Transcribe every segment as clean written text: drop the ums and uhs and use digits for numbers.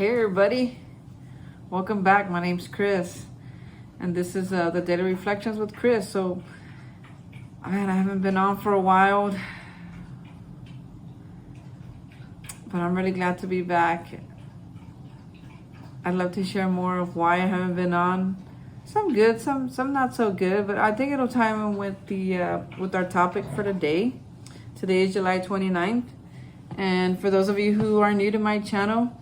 Hey everybody, welcome back. My name's Chris, and this is the Daily Reflections with Chris. So, man, I haven't been on for a while, but I'm really glad to be back. I'd love to share more of why I haven't been on. Some good, some not so good, but I think it'll time in with with our topic for today. Today is July 29th, and for those of you who are new to my channel,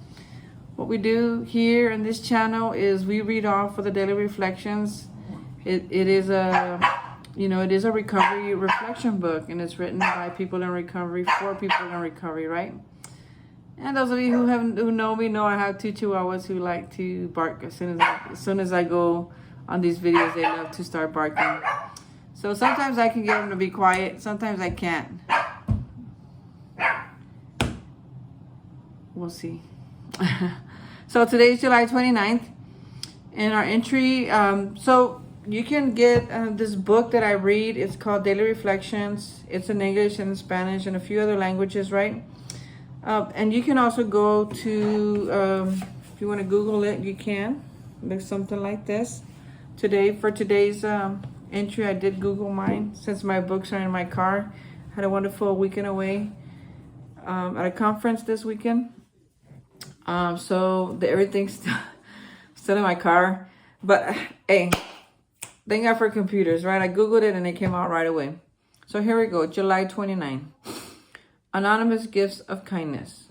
what we do here in this channel is we read off for the daily reflections. It is a recovery reflection book, and it's written by people in recovery for people in recovery, right? And those of you who know me know I have two chihuahuas who like to bark as soon as I go on these videos. They love to start barking. So sometimes I can get them to be quiet, sometimes I can't. We'll see. So today's July 29th, and our entry, so you can get this book that I read. It's called Daily Reflections. It's in English and Spanish and a few other languages, right? And you can also go to, if you want to Google it, you can. There's something like this. For today's entry, I did Google mine since my books are in my car. Had a wonderful weekend away at a conference this weekend. So everything's still in my car, but hey, thank God for computers, right? I Googled it and it came out right away. So here we go, July 29. Anonymous gifts of kindness.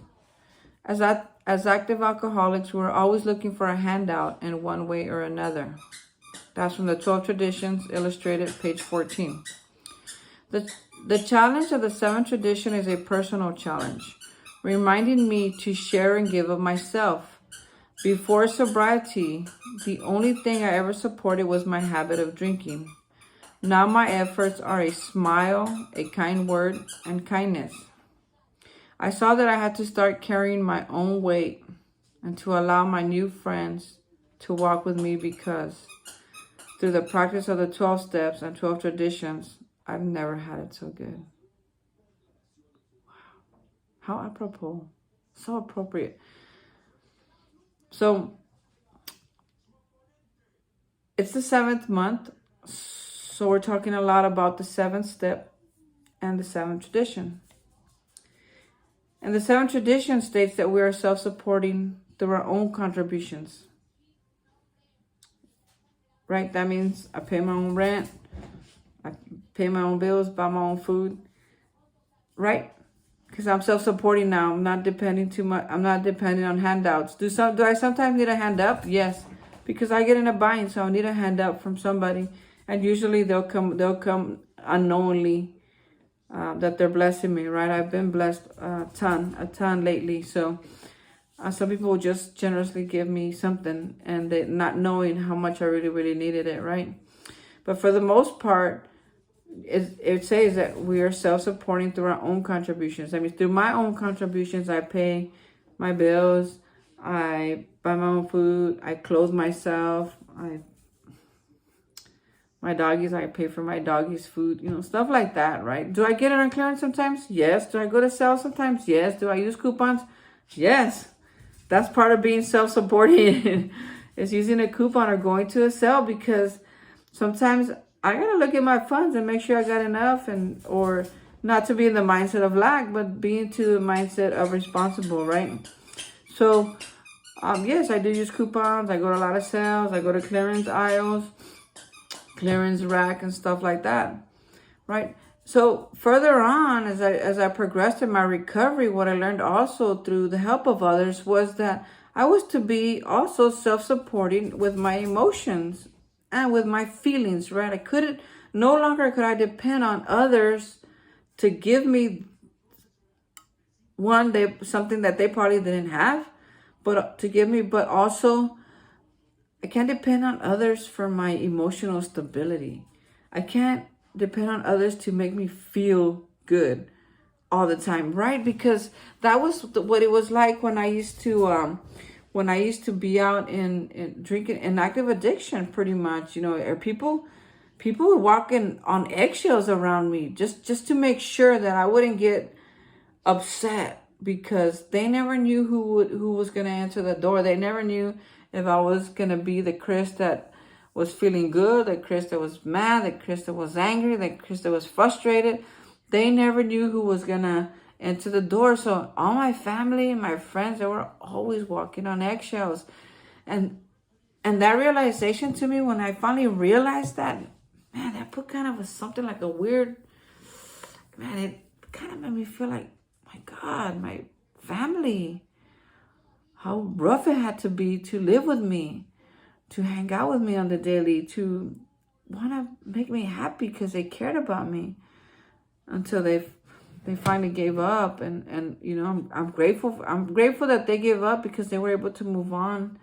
As active alcoholics, we're always looking for a handout in one way or another. That's from the 12 Traditions, illustrated, page 14. The challenge of the 7th tradition is a personal challenge, reminding me to share and give of myself. Before sobriety, the only thing I ever supported was my habit of drinking. Now my efforts are a smile, a kind word, and kindness. I saw that I had to start carrying my own weight and to allow my new friends to walk with me, because through the practice of the 12 steps and 12 traditions, I've never had it so good. How apropos. So appropriate. So it's the 7th month. So we're talking a lot about the 7th step and the 7th tradition. And the 7th tradition states that we are self-supporting through our own contributions. Right? That means I pay my own rent. I pay my own bills, buy my own food. Right? Because I'm self-supporting now. I'm not depending too much. I'm not depending on handouts. Do I sometimes need a hand up? Yes. Because I get in a bind, so I need a hand up from somebody. And usually they'll come unknowingly, that they're blessing me, right? I've been blessed a ton lately. So some people will just generously give me something, and they not knowing how much I really needed it, right? But for the most part, it says that we are self-supporting through our own contributions. I mean, through my own contributions, I pay my bills, I buy my own food, I clothe myself, my doggies, I pay for my doggies' food, stuff like that, right? Do I get it on clearance sometimes? Yes. Do I go to sale sometimes? Yes. Do I use coupons? Yes. That's part of being self-supporting is using a coupon or going to a sale, because sometimes I gotta look at my funds and make sure I got enough, or not to be in the mindset of lack, but be into the mindset of responsible, right? So, yes, I do use coupons. I go to a lot of sales. I go to clearance aisles, clearance rack, and stuff like that, right? So further on, as I progressed in my recovery, what I learned also through the help of others was that I was to be also self-supporting with my emotions and with my feelings, right? No longer could I depend on others to give me something that they probably didn't have, but also I can't depend on others for my emotional stability. I can't depend on others to make me feel good all the time, right? Because that was what it was like when I used to be out in drinking and active addiction, pretty much. Or people would walk in on eggshells around me just to make sure that I wouldn't get upset because they never knew who was gonna answer the door. They never knew if I was gonna be the Chris that was feeling good, the Chris that was mad, the Chris that was angry, the Chris that was frustrated. They never knew who was gonna enter the door. So all my family and my friends, they were always walking on eggshells. And that realization to me, when I finally realized that, man, that put kind of something like a weird, man, it kind of made me feel like, my God, my family, how rough it had to be to live with me, to hang out with me on the daily, to want to make me happy because they cared about me, until they finally gave up. And you know, I'm grateful. I'm grateful that they gave up, because they were able to move on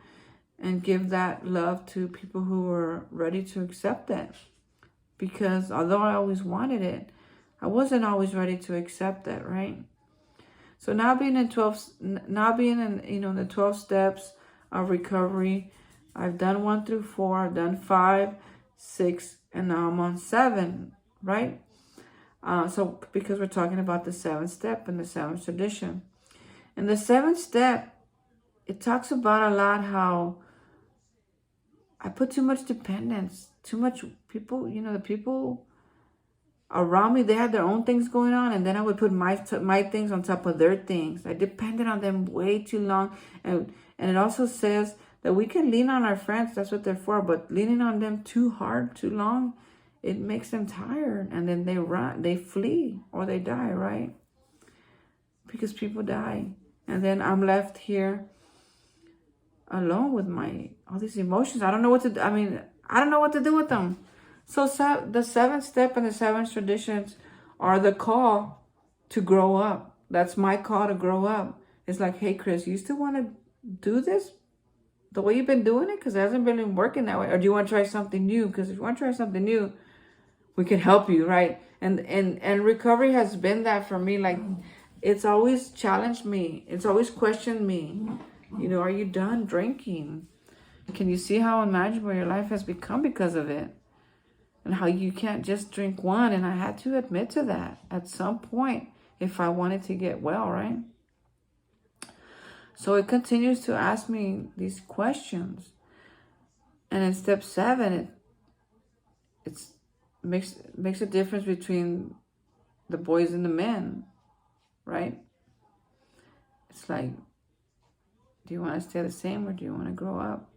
and give that love to people who were ready to accept it. Because although I always wanted it, I wasn't always ready to accept it, right? So now being in the 12 steps of recovery, I've done 1 through 4, I've done 5, 6, and now I'm on 7, right? So because we're talking about the 7th step and the 7th tradition. And the 7th step, it talks about a lot how I put too much dependence, too much people, the people around me, they had their own things going on, and then I would put my things on top of their things. I depended on them way too long. And it also says that we can lean on our friends, that's what they're for, but leaning on them too hard, too long, it makes them tired, and then they run, they flee, or they die, right? Because people die. And then I'm left here alone with all these emotions. I don't know what to do with them. So the 7th step and the 7th traditions are the call to grow up. That's my call to grow up. It's like, hey, Chris, you still want to do this the way you've been doing it? Because it hasn't been working that way. Or do you want to try something new? Because if you want to try something new, we can help you, right? And recovery has been that for me. Like, it's always challenged me. It's always questioned me. Are you done drinking? Can you see how unmanageable your life has become because of it? And how you can't just drink one. And I had to admit to that at some point if I wanted to get well, right? So it continues to ask me these questions. And in step 7, it makes a difference between the boys and the men, right? It's like, do you want to stay the same, or do you want to grow up?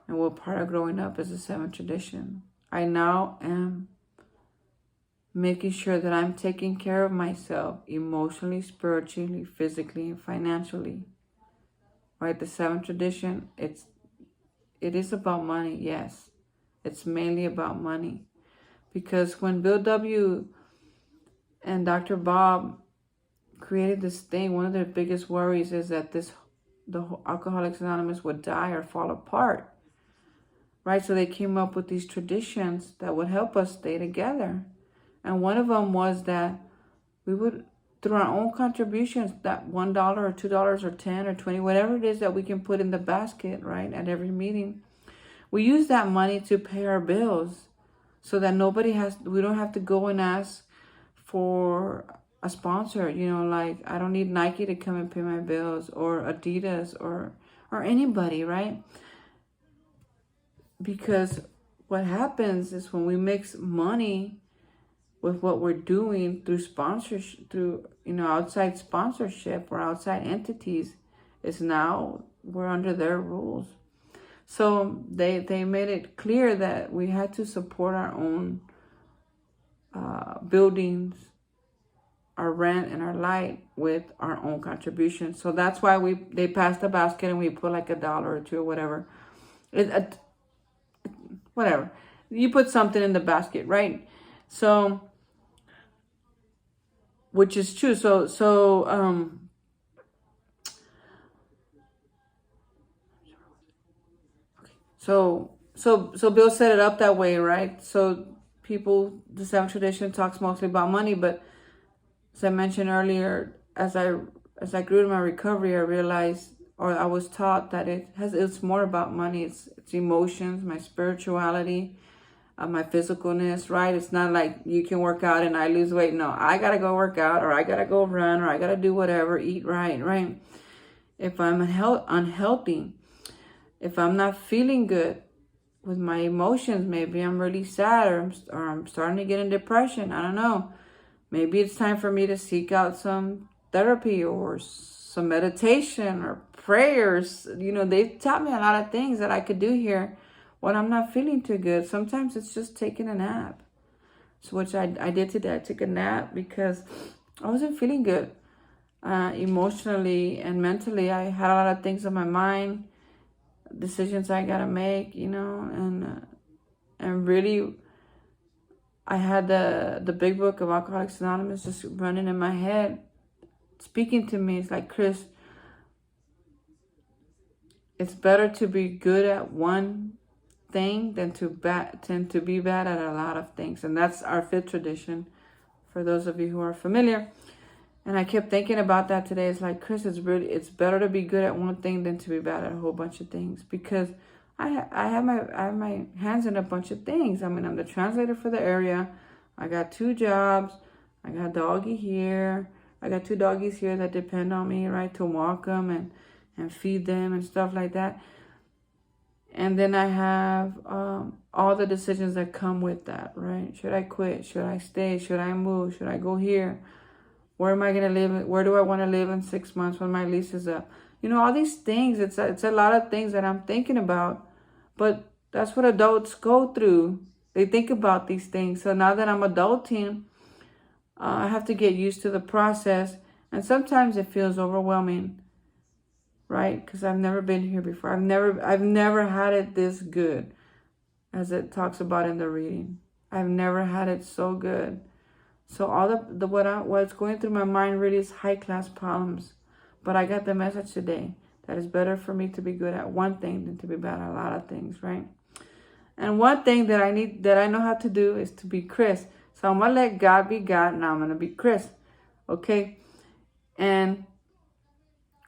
And what part of growing up is the 7th tradition? I now am making sure that I'm taking care of myself emotionally, spiritually, physically, and financially. Right? The 7th tradition, it is about money, yes. It's mainly about money. Because when Bill W. and Dr. Bob created this thing, one of their biggest worries is that the Alcoholics Anonymous would die or fall apart. Right? So they came up with these traditions that would help us stay together. And one of them was that we would, through our own contributions, that $1 or $2 or 10 or 20, whatever it is that we can put in the basket, right, at every meeting, we use that money to pay our bills, so that we don't have to go and ask for a sponsor. Like, I don't need Nike to come and pay my bills, or Adidas, or anybody, right? Because what happens is, when we mix money with what we're doing through sponsorship, through outside sponsorship or outside entities, is now we're under their rules. So they made it clear that we had to support our own buildings, our rent, and our light with our own contributions. So that's why they passed the basket, and we put like $1 or $2 or whatever. Whatever. You put something in the basket, right? So, which is true. So Bill set it up that way, right? So the 7th tradition talks mostly about money, but as I mentioned earlier, as I grew in my recovery, I realized, or I was taught, that it's more about money. It's emotions, my spirituality, my physicalness, right? It's not like you can work out and I lose weight. No, I got to go work out, or I got to go run, or I got to do whatever, eat right, right? If I'm unhealthy, if I'm not feeling good with my emotions, maybe I'm really sad, or I'm starting to get in depression. I don't know. Maybe it's time for me to seek out some therapy or some meditation or prayers. You know, they've taught me a lot of things that I could do here when I'm not feeling too good. Sometimes it's just taking a nap. So which I did today. I took a nap because I wasn't feeling good. Emotionally and mentally, I had a lot of things on my mind, decisions I gotta make, you know, and really, I had the big book of Alcoholics Anonymous just running in my head, speaking to me. It's like, Chris, it's better to be good at one thing than to be bad at a lot of things. And that's our fifth tradition, for those of you who are familiar. And I kept thinking about that today. It's like, Chris, it's better to be good at one thing than to be bad at a whole bunch of things, because I have my hands in a bunch of things. I mean, I'm the translator for the area. I got 2 jobs. I got doggy here. I got 2 doggies here that depend on me, right, to walk them and feed them and stuff like that. And then I have all the decisions that come with that, right? Should I quit? Should I stay? Should I move? Should I go here? Where am I going to live? Where do I want to live in 6 months when my lease is up? You know, all these things. It's a lot of things that I'm thinking about. But that's what adults go through. They think about these things. So now that I'm adulting, I have to get used to the process. And sometimes it feels overwhelming, right? Because I've never been here before. I've never had it this good, as it talks about in the reading. I've never had it so good. So all what's going through my mind really is high class problems. But I got the message today that it's better for me to be good at one thing than to be bad at a lot of things, right? And one thing that I know how to do is to be Chris. So I'm gonna let God be God, and I'm gonna be Chris, okay? And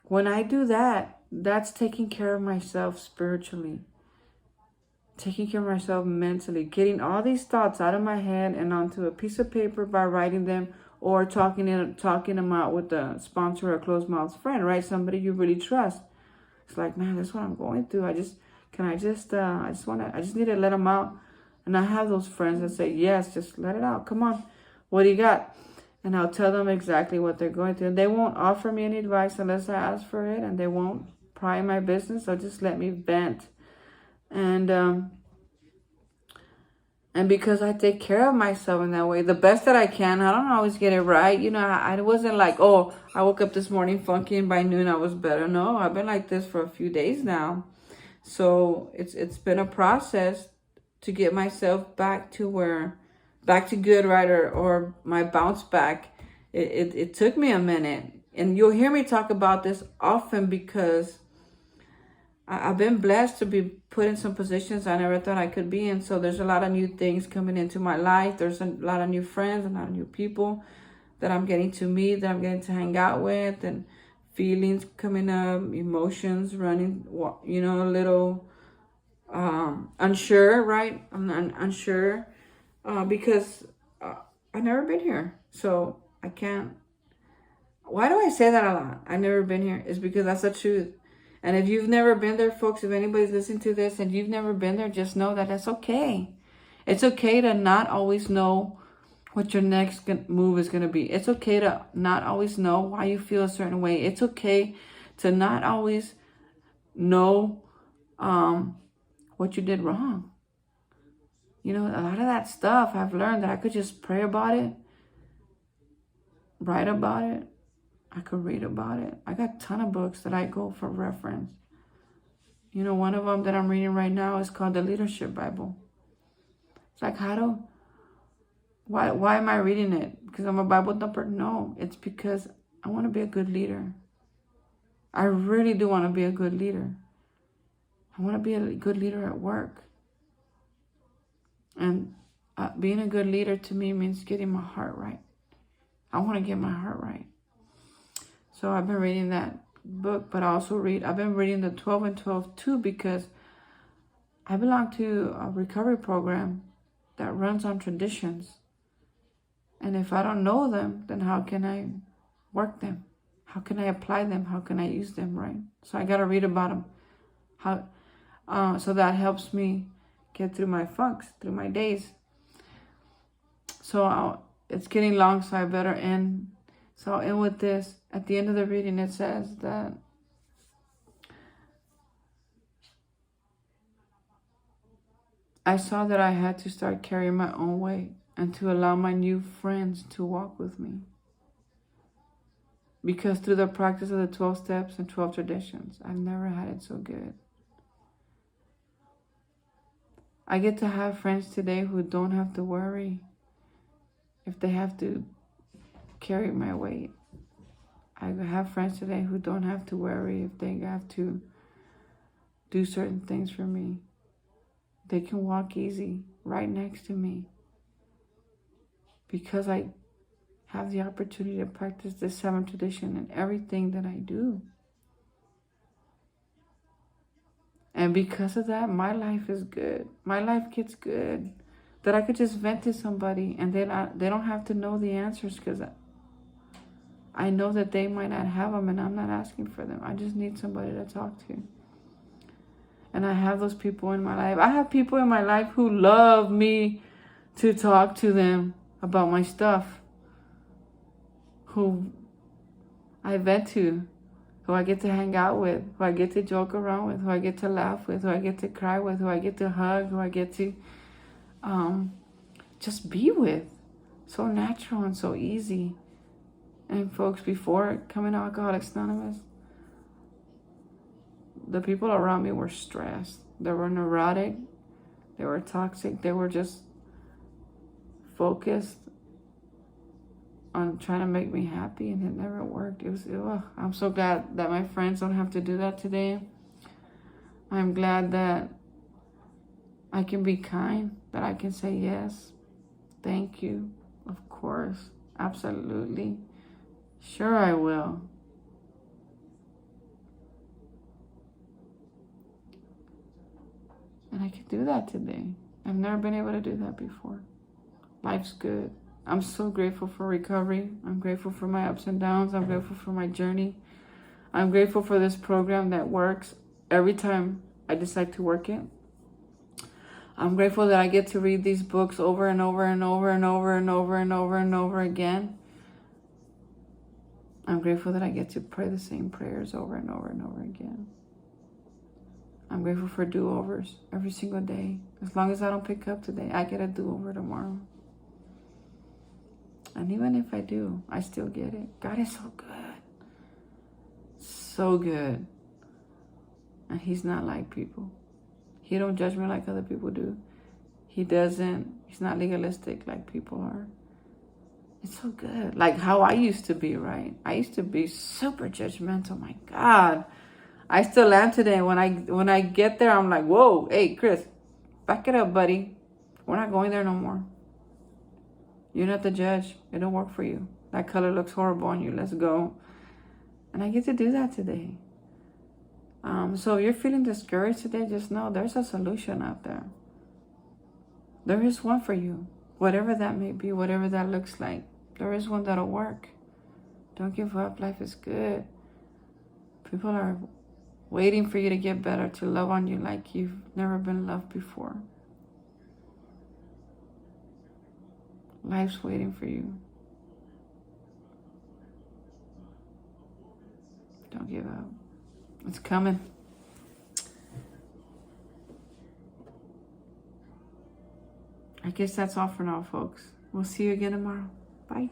when I do that, that's taking care of myself spiritually, taking care of myself mentally, getting all these thoughts out of my head and onto a piece of paper by writing them, or talking them out with a sponsor or a closed mouth friend, right? Somebody you really trust. It's like, man, that's what I'm going through. I just need to let them out. And I have those friends that say, yes, just let it out. Come on. What do you got? And I'll tell them exactly what they're going through. And they won't offer me any advice unless I ask for it. And they won't pry my business. They'll just let me vent. And because I take care of myself in that way, the best that I can, I don't always get it right. You know, I wasn't like, oh, I woke up this morning funky and by noon I was better. No, I've been like this for a few days now. So it's been a process to get myself back to good, right? Or my bounce back. It took me a minute. And you'll hear me talk about this often because I've been blessed to be put in some positions I never thought I could be in. So there's a lot of new things coming into my life. There's a lot of new friends, a lot of new people that I'm getting to meet, that I'm getting to hang out with, and feelings coming up, emotions running, you know, a little unsure, right? I'm unsure because I've never been here. So I can't. Why do I say that a lot? I've never been here. It's because that's the truth. And if you've never been there, folks, if anybody's listening to this and you've never been there, just know that that's okay. It's okay to not always know what your next move is going to be. It's okay to not always know why you feel a certain way. It's okay to not always know what you did wrong. You know, a lot of that stuff I've learned that I could just pray about it, write about it. I could read about it. I got a ton of books that I go for reference. You know, one of them that I'm reading right now is called the Leadership Bible. It's like, why am I reading it? Because I'm a Bible thumper? No, it's because I want to be a good leader. I really do want to be a good leader. I want to be a good leader at work. And being a good leader to me means getting my heart right. I want to get my heart right. So I've been reading that book, but I've been reading the 12 and 12 too, because I belong to a recovery program. that runs on traditions. And if I don't know them, then how can I work them? How can I apply them? How can I use them, right? So I got to read about them. So that helps me get through my funks, through my days. So it's getting long, so I better end. So I'll end with this. At the end of the reading, it says that I saw that I had to start carrying my own weight and to allow my new friends to walk with me. Because through the practice of the 12 steps and 12 traditions, I've never had it so good. I get to have friends today who don't have to worry if they have to carry my weight. I have friends today who don't have to worry if they have to do certain things for me. They can walk easy right next to me because I have the opportunity to practice this 7th tradition in everything that I do. And because of that, my life is good. My life gets good. That I could just vent to somebody and they don't have to know the answers because I know that they might not have them and I'm not asking for them. I just need somebody to talk to. And I have those people in my life. I have people in my life who love me to talk to them about my stuff. Who I vent to. Who I get to hang out with. Who I get to joke around with. Who I get to laugh with. Who I get to cry with. Who I get to hug. Who I get to just be with. So natural and so easy. And folks, before coming to Alcoholics Anonymous, the people around me were stressed. They were neurotic. They were toxic. They were just focused on trying to make me happy, and it never worked. I'm so glad that my friends don't have to do that today. I'm glad that I can be kind, that I can say yes, thank you, of course, absolutely, sure I will. And I can do that today. I've never been able to do that before. Life's good. I'm so grateful for recovery. I'm grateful for my ups and downs. I'm grateful for my journey. I'm grateful for this program that works every time I decide to work it. I'm grateful that I get to read these books over and over and over and over and over and over and over again. I'm grateful that I get to pray the same prayers over and over and over again. I'm grateful for do-overs every single day. As long as I don't pick up today, I get a do-over tomorrow. And even if I do, I still get it. God is so good. So good. And he's not like people. He don't judge me like other people do. He's not legalistic like people are. It's so good. Like how I used to be, right? I used to be super judgmental. My God. I still am today. When I get there, I'm like, whoa, hey, Chris, back it up, buddy. We're not going there no more. You're not the judge. It don't work for you. That color looks horrible on you. Let's go. And I get to do that today. So if you're feeling discouraged today, just know there's a solution out there. There is one for you. Whatever that may be, whatever that looks like. There is one that'll work. Don't give up. Life is good. People are waiting for you to get better, to love on you like you've never been loved before. Life's waiting for you. Don't give up. It's coming. I guess that's all for now, folks. We'll see you again tomorrow. Bye.